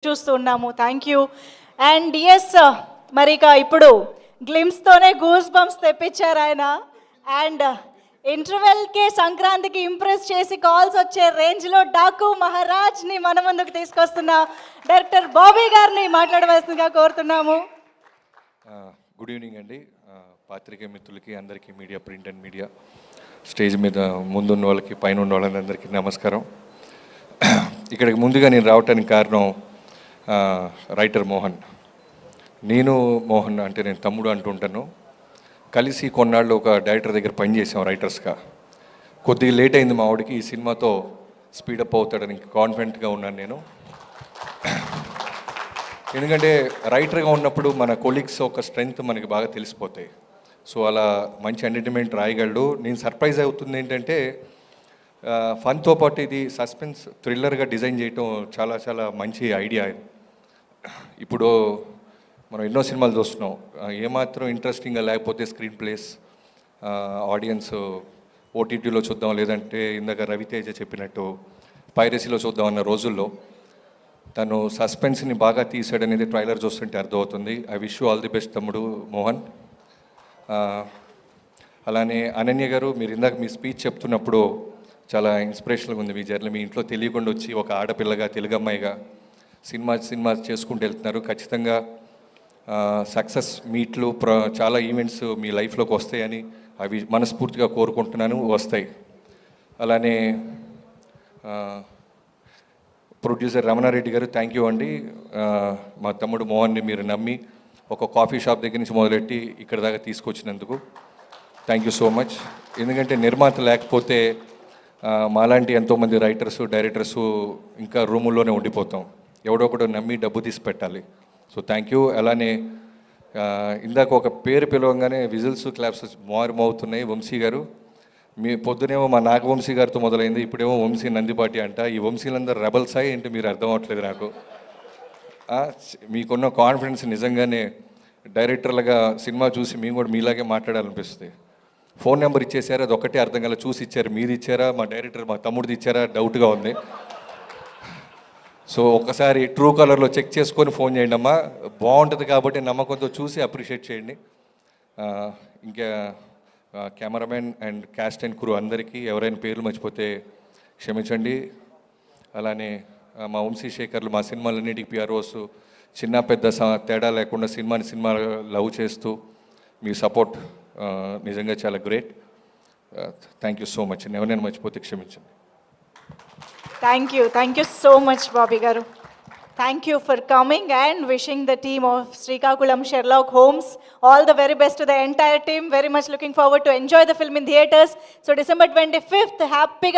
చూస్తున్నాము. Thank you. And yes, మరి ఇక ఇప్పుడు గ్లిమ్స్తోనే గూస్ బంప్స్ తెప్పించారు ఆయన. అండ్ ఇంటర్వెల్కే సంక్రాంతికి ఇంప్రెస్ చేసి కాల్స్ వచ్చే రేంజ్లో డాకు మహారాజ్ని మన ముందుకు తీసుకొస్తున్న డైరెక్టర్ బాబీ గారిని మాట్లాడవలసిందిగా కోరుతున్నాము. గుడ్ ఈవినింగ్ అండి. పాత్రికేయ మిత్రులకి అందరికీ, media, print and media, stage మీద ముందున్న వాళ్ళకి, పైన ఉన్న వాళ్ళందరికీ నమస్కారం. ఇక్కడికి ముందుగా నేను రావడానికి కారణం రైటర్ మోహన్. నేను మోహన్ అంటే నేను తమ్ముడు అంటుంటాను. కలిసి కొన్నాళ్ళు ఒక డైరెక్టర్ దగ్గర పనిచేసాం రైటర్స్గా. కొద్దిగా లేట్ అయింది మా వాడికి, ఈ సినిమాతో స్పీడప్ అవుతాడని కాన్ఫిడెంట్గా ఉన్నాను నేను. ఎందుకంటే రైటర్గా ఉన్నప్పుడు మన కొలీగ్స్ ఒక స్ట్రెంగ్త్ మనకి బాగా తెలిసిపోతాయి. సో అలా మంచి ఎంటర్టైన్మెంట్ రాయగలడు. నేను సర్ప్రైజ్ అవుతుంది ఏంటంటే ఫన్తో పాటు ఇది సస్పెన్స్ థ్రిల్లర్గా డిజైన్ చేయటం చాలా చాలా మంచి ఐడియా. ఇప్పుడు మనం ఎన్నో సినిమాలు చూస్తున్నాం, ఏమాత్రం ఇంట్రెస్టింగ్గా లేకపోతే స్క్రీన్ ప్లేస్ ఆడియన్స్ ఓటీటీలో చూద్దాం, లేదంటే ఇందాక రవితేజ చెప్పినట్టు పైరసీలో చూద్దాం అన్న రోజుల్లో తను సస్పెన్స్ని బాగా తీసాడనేది ట్రైలర్ చూస్తుంటే అర్థమవుతుంది. I wish you all the best తమ్ముడు మోహన్. అలానే అనన్య గారు, మీరు ఇందాక మీ స్పీచ్ చెప్తున్నప్పుడు చాలా ఇన్స్పిరేషన్గా ఉంది మీ జర్నీ. మీ ఇంట్లో తెలియకుండా వచ్చి ఒక ఆడపిల్లగా, తెలుగు అమ్మాయిగా సినిమా చేసుకుంటూ వెళ్తున్నారు. ఖచ్చితంగా సక్సెస్ మీట్లు, చాలా ఈవెంట్స్ మీ లైఫ్లోకి వస్తాయని అవి మనస్ఫూర్తిగా కోరుకుంటున్నాను, వస్తాయి. అలానే ప్రొడ్యూసర్ రమణారెడ్డి గారు, థ్యాంక్ యూ అండి. మా తమ్ముడు మోహన్ని మీరు నమ్మి ఒక కాఫీ షాప్ దగ్గర నుంచి మొదలెట్టి ఇక్కడ దాకా తీసుకొచ్చినందుకు థ్యాంక్ యూ సో మచ్. ఎందుకంటే నిర్మాత లేకపోతే మాలాంటి ఎంతోమంది రైటర్సు, డైరెక్టర్సు ఇంకా రూముల్లోనే ఉండిపోతాం. ఎవడో ఒకడు నమ్మి డబ్బు తీసి పెట్టాలి. So thank you. అలానే ఇందాక ఒక పేరు పిలవంగానే విజిల్స్, క్లాప్స్ మారుమవుతున్నాయి. వంశీ గారు, మీ పొద్దునేమో మా నాగవంశీ గారితో మొదలైంది, ఇప్పుడేమో వంశీ నందిపాటి అంట. ఈ వంశీలందరూ రెబల్సా ఏంటి మీరు అర్థం అవ్వట్లేదు నాకు. మీకున్న కాన్ఫిడెన్స్ నిజంగానే డైరెక్టర్లుగా సినిమా చూసి మేము కూడా మీలాగే మాట్లాడాలనిపిస్తుంది. ఫోన్ నెంబర్ ఇచ్చేసారా, అది ఒక్కటే అర్థం కాలేదు. చూసి ఇచ్చారు, మీది ఇచ్చారా, మా డైరెక్టర్ మా తమ్ముడిది ఇచ్చారా, డౌట్గా ఉంది. సో ఒకసారి ట్రూ కలర్లో చెక్ చేసుకొని ఫోన్ చేయండి అమ్మా, బాగుంటుంది కాబట్టి నమ్మకంతో చూసి అప్రిషియేట్ చేయండి. ఇంకా cameraman and caste and crew అందరికీ ఎవరైనా పేర్లు మర్చిపోతే క్షమించండి. అలానే మా వంశీశేఖర్లు, మా సినిమాలన్నిటికీ పిఆర్ఓస్, చిన్న పెద్ద తేడా లేకుండా సినిమా లవ్ చేస్తూ మీ సపోర్ట్ నిజంగా చాలా great. Thank you so much. ఎవరైనా మర్చిపోతే క్షమించండి. Thank you so much, Bobby Garu. Thank you for coming and wishing the team of Srikakulam Sherlock Holmes all the very best to the entire team. Very much looking forward to enjoy the film in theaters. So December 25th, happy